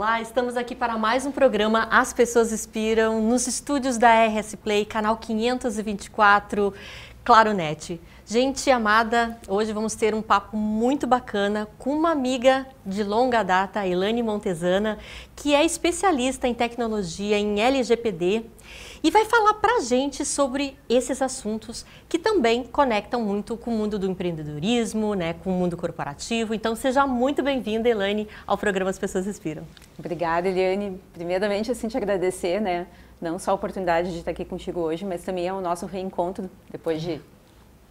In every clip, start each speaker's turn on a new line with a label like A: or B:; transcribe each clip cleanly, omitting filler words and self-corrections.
A: Olá, estamos aqui para mais um programa As Pessoas Inspiram, nos estúdios da RS Play, canal 524, Claronet. Gente amada, hoje vamos ter um papo muito bacana com uma amiga de longa data, a Elaine Montezana, que é especialista em tecnologia, em LGPD, e vai falar pra gente sobre esses assuntos que também conectam muito com o mundo do empreendedorismo, né, com o mundo corporativo. Então seja muito bem-vinda, Elaine, ao programa As Pessoas Inspiram.
B: Obrigada, Eliane. Primeiramente, assim, te agradecer, né, não só a oportunidade de estar aqui contigo hoje, mas também é o nosso reencontro depois de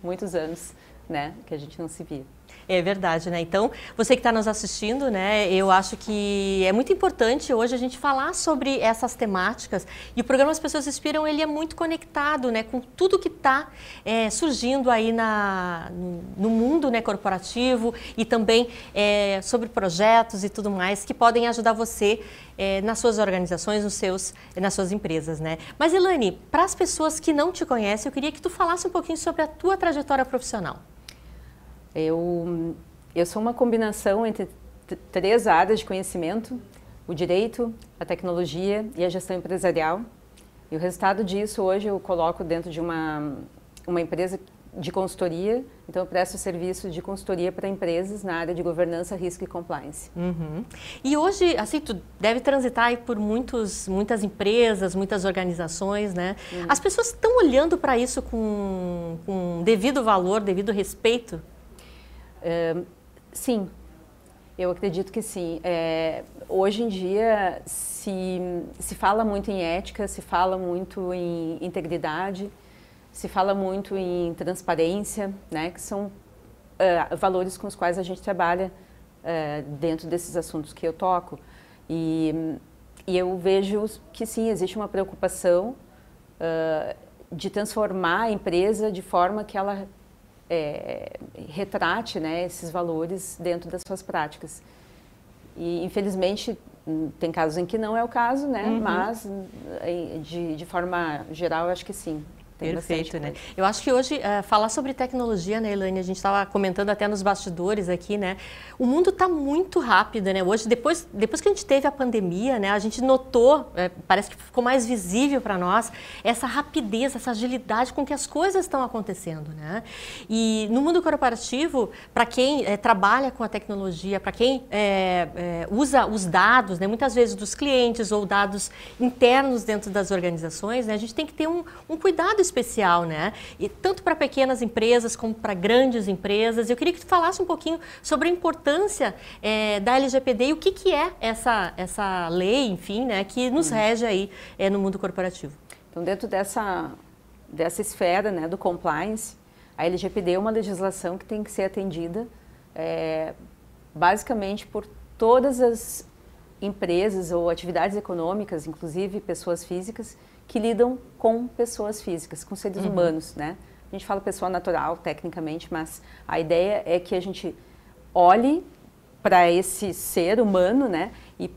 B: muitos anos, né, que a gente não se via.
A: É verdade, né? Então, você que está nos assistindo, né, eu acho que é muito importante hoje a gente falar sobre essas temáticas. E o programa As Pessoas Inspiram, ele é muito conectado, né, com tudo que está surgindo aí no mundo, né, corporativo e também sobre projetos e tudo mais que podem ajudar você nas suas organizações, nas suas empresas, né? Mas, Elaine, para as pessoas que não te conhecem, eu queria que tu falasse um pouquinho sobre a tua trajetória profissional.
B: Eu sou uma combinação entre três áreas de conhecimento: o direito, a tecnologia e a gestão empresarial. E o resultado disso hoje eu coloco dentro de uma empresa de consultoria. Então eu presto serviço de consultoria para empresas na área de governança, risco e compliance.
A: Uhum. E hoje, assim, tu deve transitar aí por muitas empresas, muitas organizações, né? As pessoas estão olhando para isso com devido valor, devido respeito?
B: Sim, eu acredito que sim. Hoje em dia se fala muito em ética, se fala muito em integridade, se fala muito em transparência, né, que são valores com os quais a gente trabalha dentro desses assuntos que eu toco. E eu vejo que sim, existe uma preocupação de transformar a empresa de forma que ela retrate, né, esses valores dentro das suas práticas. E infelizmente tem casos em que não é o caso, né? Mas de forma geral eu acho que sim.
A: Perfeito, né? Eu acho que hoje, falar sobre tecnologia, né, Elaine, a gente estava comentando até nos bastidores aqui, né? O mundo está muito rápido, né? Hoje, depois que a gente teve a pandemia, né, a gente notou, parece que ficou mais visível para nós, essa rapidez, essa agilidade com que as coisas estão acontecendo, né? E no mundo corporativo, para quem trabalha com a tecnologia, para quem usa os dados, né, muitas vezes dos clientes ou dados internos dentro das organizações, né, a gente tem que ter um cuidado especial, né? E tanto para pequenas empresas como para grandes empresas. Eu queria que tu falasse um pouquinho sobre a importância da LGPD e o que é essa lei, enfim, né, que nos rege aí no mundo corporativo.
B: Então, dentro dessa esfera, né, do compliance, a LGPD é uma legislação que tem que ser atendida basicamente por todas as empresas ou atividades econômicas, inclusive pessoas físicas, que lidam com pessoas físicas, com seres humanos, né? A gente fala pessoa natural, tecnicamente, mas a ideia é que a gente olhe para esse ser humano, né? E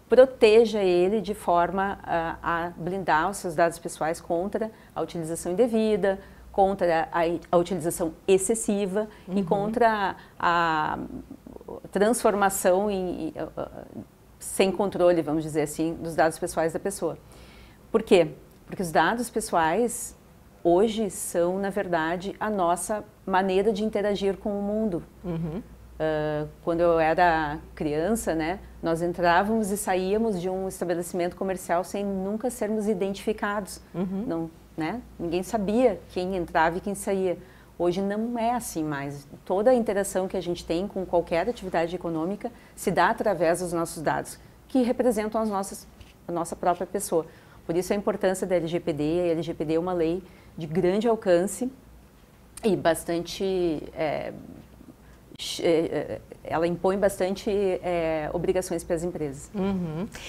B: proteja ele de forma a blindar os seus dados pessoais contra a utilização indevida, contra a utilização excessiva e contra a transformação sem controle, vamos dizer assim, dos dados pessoais da pessoa. Por quê? Porque os dados pessoais hoje são, na verdade, a nossa maneira de interagir com o mundo. Quando eu era criança, né, nós entrávamos e saíamos de um estabelecimento comercial sem nunca sermos identificados. Não, né? Ninguém sabia quem entrava e quem saía. Hoje não é assim mais. Toda a interação que a gente tem com qualquer atividade econômica se dá através dos nossos dados, que representam a nossa própria pessoa. Por isso a importância da LGPD. A LGPD é uma lei de grande alcance e bastante... ela impõe bastante obrigações para as empresas.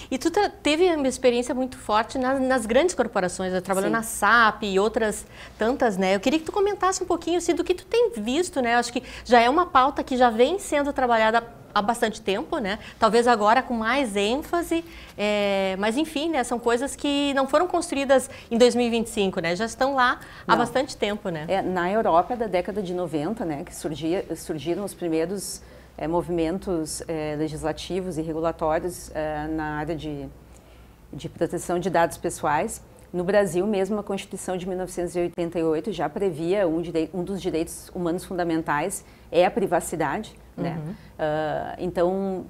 A: E tu teve uma experiência muito forte nas grandes corporações, trabalhando na SAP e outras tantas, né? Eu queria que tu comentasse um pouquinho assim, do que tu tem visto, né? Eu acho que já é uma pauta que já vem sendo trabalhada há bastante tempo, né? Talvez agora com mais ênfase, mas enfim, né? São coisas que não foram construídas em 2025, né? Já estão lá há bastante tempo, né?
B: Na Europa, da década de 90, né? Que surgiram os primeiros movimentos legislativos e regulatórios na área de proteção de dados pessoais. No Brasil mesmo, a Constituição de 1988 já previa um dos direitos humanos fundamentais é a privacidade, né? Então,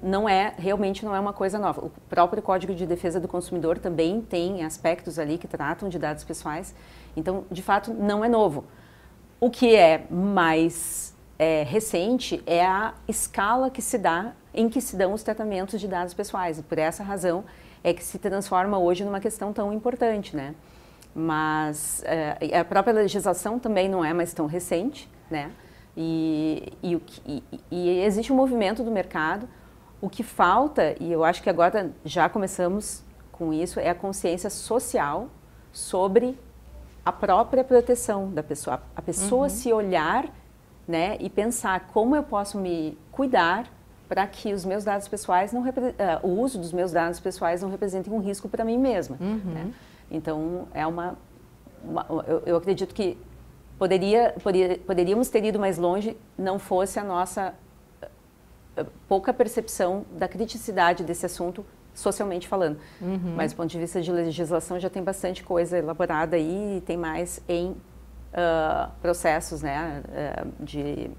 B: realmente não é uma coisa nova. O próprio Código de Defesa do Consumidor também tem aspectos ali que tratam de dados pessoais. Então, de fato, não é novo. O que é mais recente é a escala que se dá, em que se dão os tratamentos de dados pessoais. E por essa razão é que se transforma hoje numa questão tão importante, né? Mas a própria legislação também não é mais tão recente, né? E existe um movimento do mercado. O que falta, e eu acho que agora já começamos com isso, é a consciência social sobre a própria proteção da pessoa. A pessoa se olhar, né, e pensar como eu posso me cuidar para que os meus dados pessoais o uso dos meus dados pessoais não representem um risco para mim mesma. Né? Então, eu acredito que poderíamos ter ido mais longe, não fosse a nossa pouca percepção da criticidade desse assunto, socialmente falando. Mas do ponto de vista de legislação já tem bastante coisa elaborada aí e tem mais em processos, né, de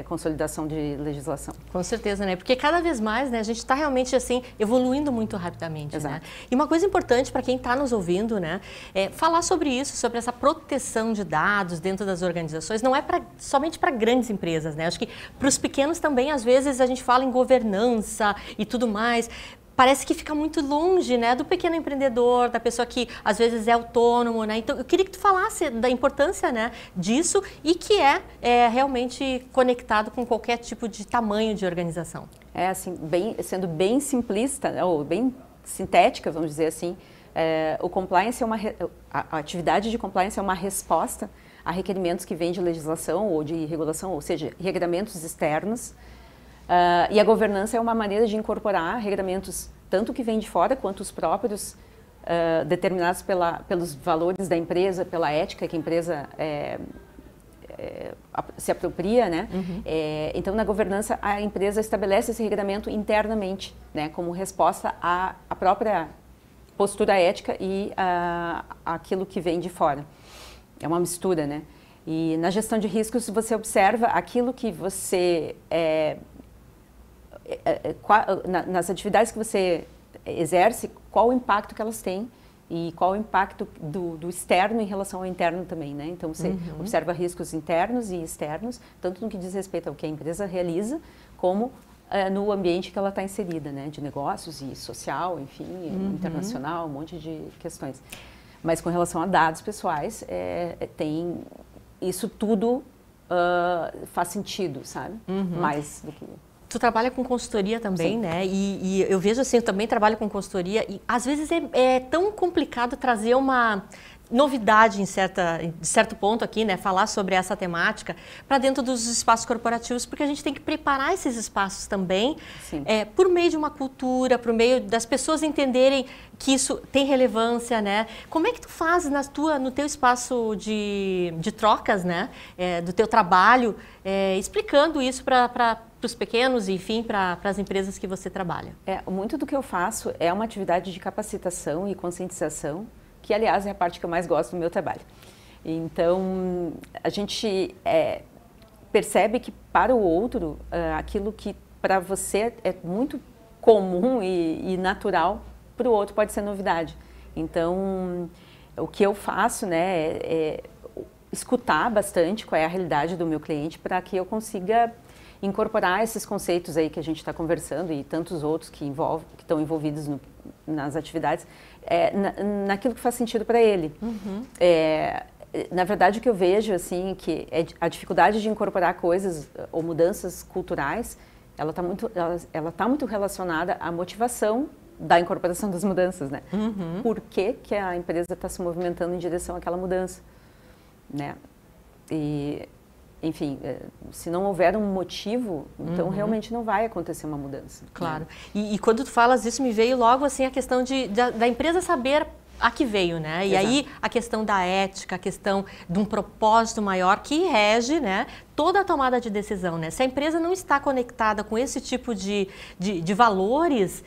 B: consolidação de legislação.
A: Com certeza, né? Porque cada vez mais, né, a gente está realmente assim evoluindo muito rapidamente, né? E uma coisa importante para quem está nos ouvindo, né, é falar sobre isso, sobre essa proteção de dados dentro das organizações. Não é somente para grandes empresas, né? Acho que para os pequenos também, às vezes, a gente fala em governança e tudo mais. Parece que fica muito longe, né, do pequeno empreendedor, da pessoa que às vezes é autônomo, né? Então eu queria que tu falasse da importância, né, disso e que é realmente conectado com qualquer tipo de tamanho de organização.
B: Assim, sendo bem simplista, ou bem sintética, vamos dizer assim, o compliance a atividade de compliance é uma resposta a requerimentos que vêm de legislação ou de regulação, ou seja, regramentos externos. E a governança é uma maneira de incorporar regramentos tanto que vêm de fora quanto os próprios determinados pelos valores da empresa, pela ética que a empresa se apropria, né? Então, na governança, a empresa estabelece esse regramento internamente, né? Como resposta à própria postura ética e aquilo que vem de fora. É uma mistura, né? E na gestão de riscos, você observa aquilo que você... nas atividades que você exerce, qual o impacto que elas têm e qual o impacto do externo em relação ao interno também, né? Então, você observa riscos internos e externos, tanto no que diz respeito ao que a empresa realiza, como no ambiente que ela está inserida, né? De negócios e social, enfim, internacional, um monte de questões. Mas com relação a dados pessoais, isso tudo faz sentido, sabe? Mais do que...
A: Tu trabalha com consultoria também, né? E eu vejo assim, eu também trabalho com consultoria e às vezes é tão complicado trazer uma novidade de certo ponto aqui, né? Falar sobre essa temática para dentro dos espaços corporativos, porque a gente tem que preparar esses espaços também por meio de uma cultura, por meio das pessoas entenderem que isso tem relevância, né? Como é que tu faz no teu espaço de trocas, né? Do teu trabalho, explicando isso para os pequenos e, enfim, para as empresas que você trabalha?
B: Muito do que eu faço é uma atividade de capacitação e conscientização, que, aliás, é a parte que eu mais gosto do meu trabalho. Então, a gente percebe que para o outro, aquilo que para você é muito comum e natural, para o outro pode ser novidade. Então, o que eu faço, né, é escutar bastante qual é a realidade do meu cliente para que eu consiga incorporar esses conceitos aí que a gente está conversando e tantos outros que estão envolvidos nas atividades, naquilo que faz sentido para ele. Na verdade, o que eu vejo assim, que a dificuldade de incorporar coisas ou mudanças culturais, ela está muito relacionada à motivação da incorporação das mudanças, né? Por que a empresa está se movimentando em direção àquela mudança, né? E, enfim, se não houver um motivo, então realmente não vai acontecer uma mudança.
A: Claro. Né? E quando tu falas isso, me veio logo assim a questão da empresa saber a que veio, né? E
B: Exato.
A: aí a questão da ética, a questão de um propósito maior que rege, né, toda a tomada de decisão, né? Se a empresa não está conectada com esse tipo de valores,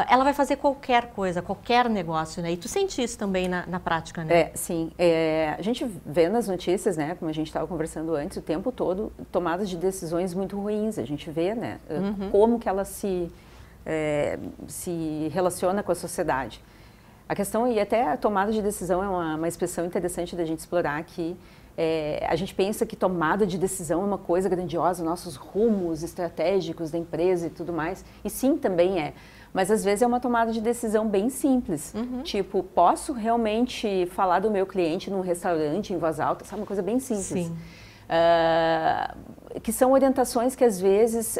A: ela vai fazer qualquer coisa, qualquer negócio, né? E tu sente isso também na prática, né?
B: Sim. A gente vê nas notícias, né, como a gente estava conversando antes, o tempo todo, tomadas de decisões muito ruins. A gente vê, né, como que ela se relaciona com a sociedade. A questão, e até a tomada de decisão é uma expressão interessante da gente explorar aqui. A gente pensa que tomada de decisão é uma coisa grandiosa, nossos rumos estratégicos da empresa e tudo mais, e sim, também é. Mas às vezes é uma tomada de decisão bem simples, tipo, posso realmente falar do meu cliente num restaurante em voz alta, sabe, uma coisa bem simples.
A: Sim.
B: Que são orientações que às vezes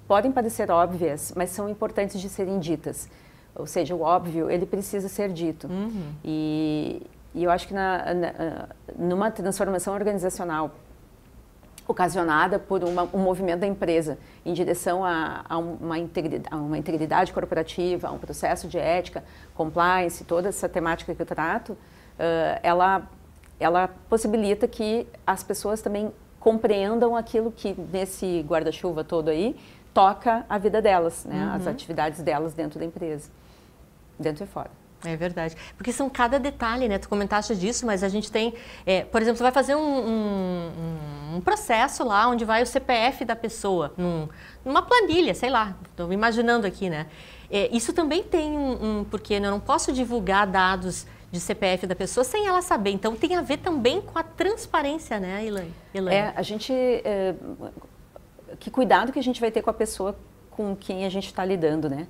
B: podem parecer óbvias, mas são importantes de serem ditas. Ou seja, o óbvio, ele precisa ser dito. E eu acho que numa transformação organizacional ocasionada por um movimento da empresa em direção a uma integridade corporativa, a um processo de ética, compliance, toda essa temática que eu trato, ela possibilita que as pessoas também compreendam aquilo que nesse guarda-chuva todo aí toca a vida delas, né? As atividades delas dentro da empresa, dentro e fora.
A: É verdade, porque são cada detalhe, né? Tu comentaste disso, mas a gente tem, por exemplo, você vai fazer um processo lá onde vai o CPF da pessoa, numa planilha, sei lá, estou imaginando aqui, né? Isso também tem porque eu não posso divulgar dados de CPF da pessoa sem ela saber, então tem a ver também com a transparência, né, Elaine?
B: A gente, que cuidado que a gente vai ter com a pessoa com quem a gente está lidando, né?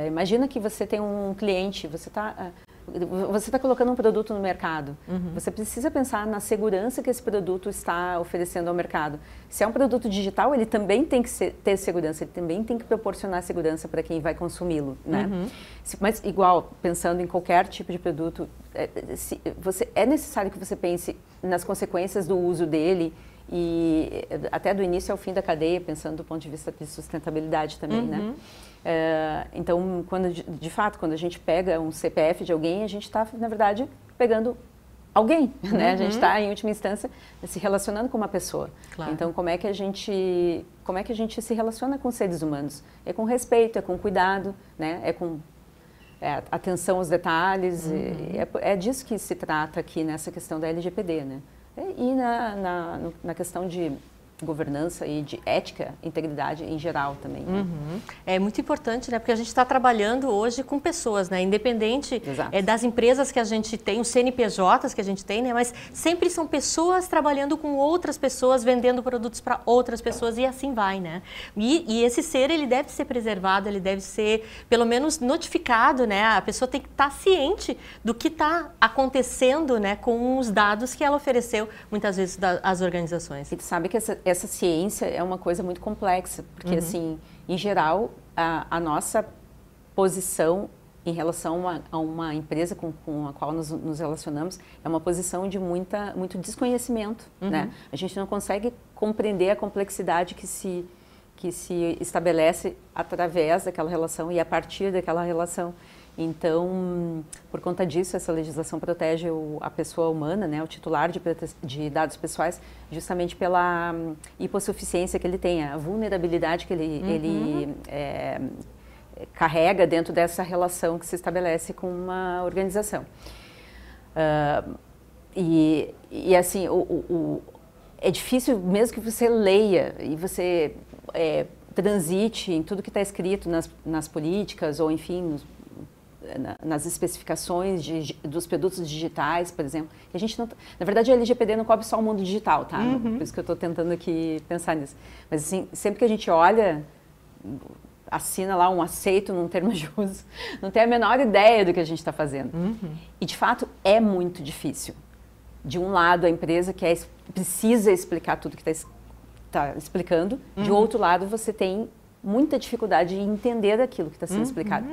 B: Imagina que você tem um cliente, você está colocando um produto no mercado. Você precisa pensar na segurança que esse produto está oferecendo ao mercado. Se é um produto digital, ele também tem que ter segurança, ele também tem que proporcionar segurança para quem vai consumi-lo, né? Mas igual, pensando em qualquer tipo de produto, é necessário que você pense nas consequências do uso dele e até do início ao fim da cadeia, pensando do ponto de vista de sustentabilidade também, né? Então, de fato, quando a gente pega um CPF de alguém, a gente está, na verdade, pegando alguém, né? A gente está, em última instância, se relacionando com uma pessoa.
A: Claro.
B: Então, como é que a gente se relaciona com seres humanos? É com respeito, é com cuidado, né? É com atenção aos detalhes. É disso que se trata aqui nessa questão da LGPD, né? E na questão de governança e de ética, integridade em geral também. Né?
A: É muito importante, né? Porque a gente está trabalhando hoje com pessoas, né? Independente das empresas que a gente tem, os CNPJs que a gente tem, né? Mas sempre são pessoas trabalhando com outras pessoas, vendendo produtos para outras pessoas e assim vai, né? E esse ser, ele deve ser preservado, ele deve ser, pelo menos, notificado, né? A pessoa tem que estar ciente do que está acontecendo, né? Com os dados que ela ofereceu, muitas vezes, às organizações.
B: E tu sabe que essa ciência é uma coisa muito complexa, porque, assim, em geral, a nossa posição em relação a uma empresa com a qual nos relacionamos é uma posição de muito desconhecimento, né? A gente não consegue compreender a complexidade que se estabelece através daquela relação e a partir daquela relação. Então, por conta disso, essa legislação protege a pessoa humana, né, o titular de dados pessoais, justamente pela hipossuficiência que ele tem, a vulnerabilidade que ele carrega dentro dessa relação que se estabelece com uma organização. E assim, é difícil mesmo que você leia e você transite em tudo que está escrito nas políticas ou, enfim, nas especificações dos produtos digitais, por exemplo. A gente não, na verdade, a LGPD não cobre só o mundo digital, tá? Por isso que eu estou tentando aqui pensar nisso. Mas, assim, sempre que a gente olha, assina lá um aceito num termo de uso, não tem a menor ideia do que a gente está fazendo. E, de fato, é muito difícil. De um lado, a empresa precisa explicar tudo que está explicando. De outro lado, você tem muita dificuldade em entender aquilo que está sendo explicado.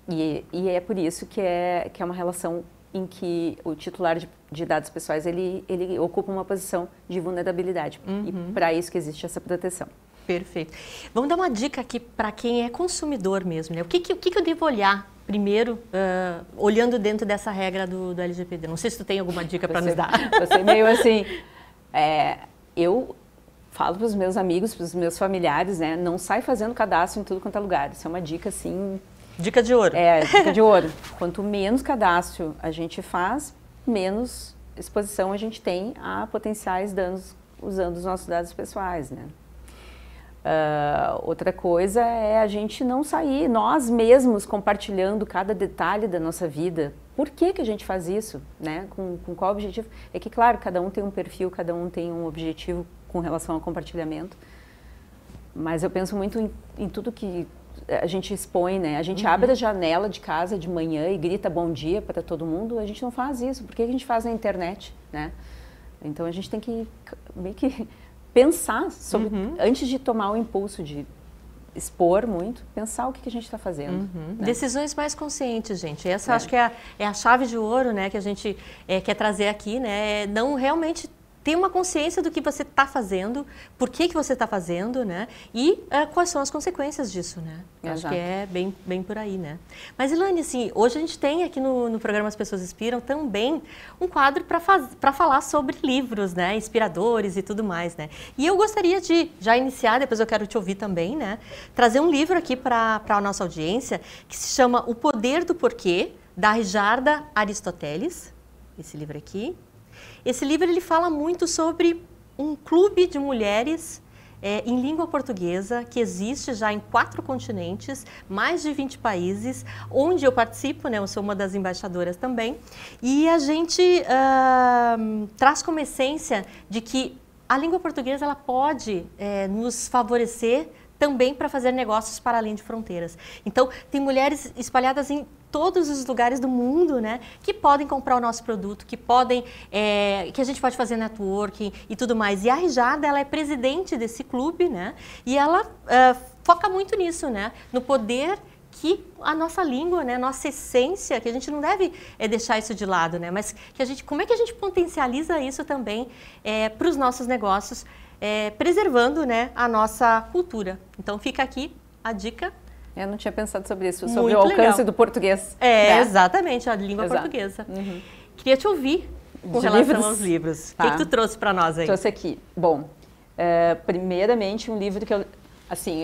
B: E é por isso que é uma relação em que o titular de dados pessoais, ele ocupa uma posição de vulnerabilidade. E para isso que existe essa proteção.
A: Perfeito. Vamos dar uma dica aqui para quem é consumidor mesmo, né? O que eu devo olhar primeiro, olhando dentro dessa regra do LGPD? Não sei se tu tem alguma dica para nos dar.
B: Você meio assim, eu falo para os meus amigos, para os meus familiares, né, não sai fazendo cadastro em tudo quanto é lugar. Isso é uma dica assim...
A: Dica de ouro.
B: Dica de ouro. Quanto menos cadastro a gente faz, menos exposição a gente tem a potenciais danos usando os nossos dados pessoais, né? Outra coisa é a gente não sair nós mesmos compartilhando cada detalhe da nossa vida. Por que a gente faz isso, né? Com qual objetivo? É que, claro, cada um tem um perfil, cada um tem um objetivo com relação ao compartilhamento, mas eu penso muito em tudo que a gente expõe, né? A gente abre a janela de casa de manhã e grita bom dia para todo mundo, a gente não faz isso. Por que a gente faz na internet, né? Então a gente tem que meio que pensar sobre, antes de tomar o impulso de expor muito, pensar o que a gente está fazendo. Né?
A: Decisões mais conscientes, gente. Essa acho que é a chave de ouro, né, que a gente quer trazer aqui, né? Não realmente ter uma consciência do que você está fazendo, por que você está fazendo, né? E quais são as consequências disso, né? Acho que é bem por aí, né? Mas, Elaine, assim, hoje a gente tem aqui no programa As Pessoas Inspiram também um quadro para falar sobre livros, né? Inspiradores e tudo mais, né? E eu gostaria de já iniciar, depois eu quero te ouvir também, né? Trazer um livro aqui para a nossa audiência que se chama O Poder do Porquê, da Rijarda Aristoteles. Esse livro aqui. Esse livro ele fala muito sobre um clube de mulheres em língua portuguesa que existe já em 4 continentes, mais de 20 países, onde eu participo, né? Eu sou uma das embaixadoras também, e a gente traz como essência de que a língua portuguesa ela pode nos favorecer também para fazer negócios para além de fronteiras. Então, tem mulheres espalhadas em todos os lugares do mundo, né, que podem comprar o nosso produto, que a gente pode fazer networking e tudo mais. E a Rijarda, ela é presidente desse clube, né, e ela foca muito nisso, né, no poder que a nossa língua, né, nossa essência, que a gente não deve deixar isso de lado, né, mas como é que a gente potencializa isso também para os nossos negócios, preservando, né, a cultura. Então fica aqui a dica.
B: Eu não tinha pensado sobre isso, sobre o alcance do português.
A: Né? Exatamente, a língua portuguesa. Queria te ouvir com relação aos livros. O que tu trouxe para nós aí?
B: Trouxe aqui. Bom, primeiramente um livro que eu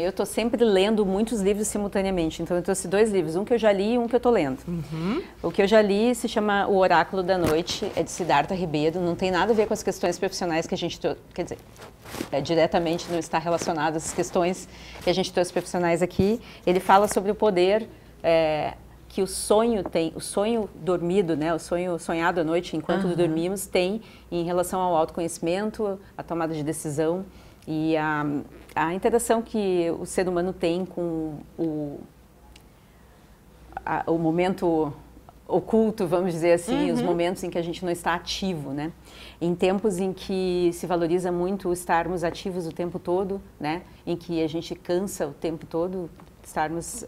B: estou sempre lendo muitos livros simultaneamente. Então eu trouxe 2 livros, um que eu já li e um que eu estou lendo. O que eu já li se chama O Oráculo da Noite, é de Siddhartha Ribeiro, não tem nada a ver com as questões profissionais que a gente quer dizer, diretamente não está relacionado às questões que a gente trouxe profissionais aqui. Ele fala sobre o poder que o sonho tem, o sonho dormido, né, o sonho sonhado à noite enquanto dormimos tem em relação ao autoconhecimento, a tomada de decisão e a interação que o ser humano tem com o momento oculto, vamos dizer assim, os momentos em que a gente não está ativo, né? Em tempos em que se valoriza muito estarmos ativos o tempo todo, né? Em que a gente cansa o tempo todo, estarmos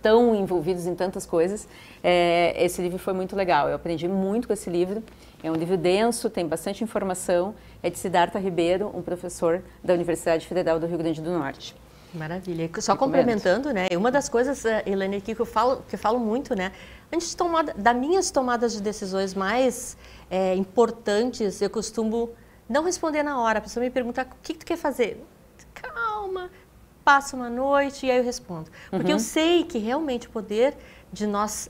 B: tão envolvidos em tantas coisas, esse livro foi muito legal. Eu aprendi muito com esse livro. É um livro denso, tem bastante informação. É de Siddhartha Ribeiro, um professor da Universidade Federal do Rio Grande do Norte.
A: Maravilha. Só complementando, né? Uma das coisas, Elaine, aqui que eu falo muito, né? Antes das minhas tomadas de decisões mais importantes, eu costumo não responder na hora. A pessoa me pergunta, o que tu quer fazer? Calma, passa uma noite e aí eu respondo. Porque eu sei que realmente o poder de nós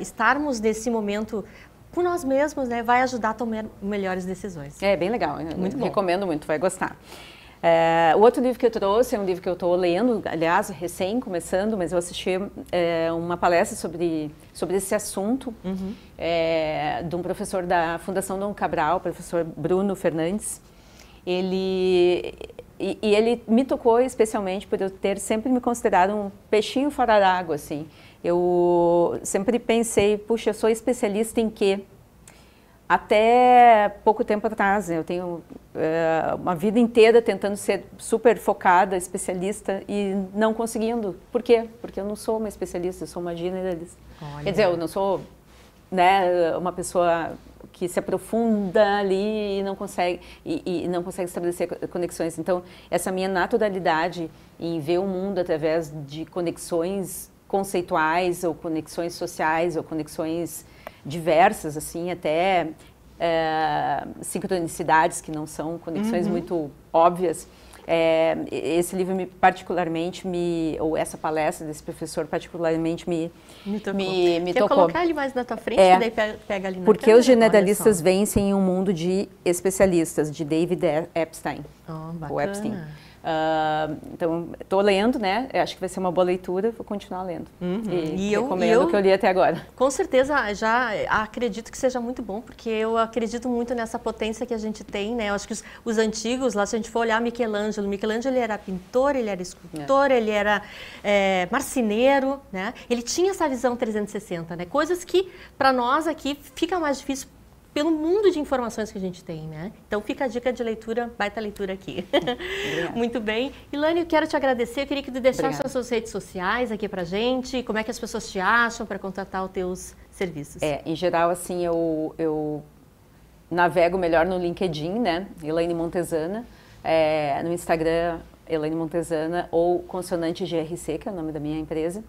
A: estarmos nesse momento com nós mesmos, né, vai ajudar a tomar melhores decisões.
B: É bem legal,
A: muito bom.
B: Recomendo muito, vai gostar. O outro livro que eu trouxe é um livro que eu estou lendo, aliás, recém começando, mas eu assisti uma palestra sobre esse assunto de um professor da Fundação Dom Cabral, professor Bruno Fernandes. Ele me tocou especialmente por eu ter sempre me considerado um peixinho fora d'água, assim. Eu sempre pensei, puxa, eu sou especialista em quê? Até pouco tempo atrás, eu tenho uma vida inteira tentando ser super focada, especialista e não conseguindo. Por quê? Porque eu não sou uma especialista, eu sou uma generalista. Quer dizer, eu não sou, né, uma pessoa que se aprofunda ali e não consegue estabelecer conexões. Então, essa minha naturalidade em ver o mundo através de conexões conceituais ou conexões sociais ou conexões diversas, assim, até sincronicidades que não são conexões muito óbvias. Esse livro ou essa palestra desse professor particularmente me tocou.
A: Quer colocar ele mais na tua frente, daí pega ali na
B: Porque câmera? Os generalistas vencem em um mundo de especialistas, de David Epstein.
A: Bacana.
B: O Epstein. Então, estou lendo, né? Acho que vai ser uma boa leitura, vou continuar lendo. E recomendo o que eu li até agora.
A: Com certeza, já acredito que seja muito bom, porque eu acredito muito nessa potência que a gente tem, né? Eu acho que os antigos, lá, se a gente for olhar Michelangelo, ele era pintor, ele era escultor, ele era marceneiro, né? Ele tinha essa visão 360, né? Coisas que, para nós aqui, fica mais difícil pelo mundo de informações que a gente tem, né? Então fica a dica de leitura, baita leitura aqui. Muito bem. Ilane, eu quero te agradecer, eu queria que tu deixasse as suas redes sociais aqui pra gente, como é que as pessoas te acham para contratar os teus serviços.
B: Em geral, assim, eu navego melhor no LinkedIn, né? Elaine Montesana, no Instagram, Elaine Montesana, ou Consonante GRC, que é o nome da minha empresa.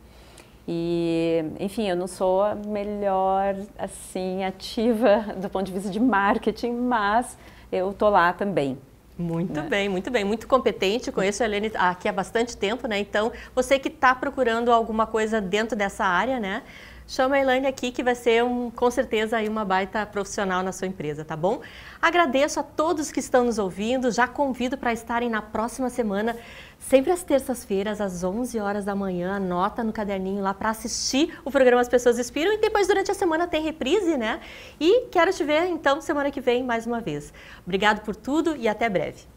B: E, enfim, eu não sou a melhor, assim, ativa do ponto de vista de marketing, mas eu tô lá também.
A: Muito bem, muito competente, conheço a Elaine aqui há bastante tempo, né? Então, você que está procurando alguma coisa dentro dessa área, né? Chama a Elaine aqui que vai ser com certeza aí uma baita profissional na sua empresa, tá bom? Agradeço a todos que estão nos ouvindo, já convido para estarem na próxima semana, sempre às terças-feiras, às 11 horas da manhã, anota no caderninho lá para assistir o programa As Pessoas Inspiram e depois durante a semana tem reprise, né? E quero te ver então semana que vem mais uma vez. Obrigado por tudo e até breve.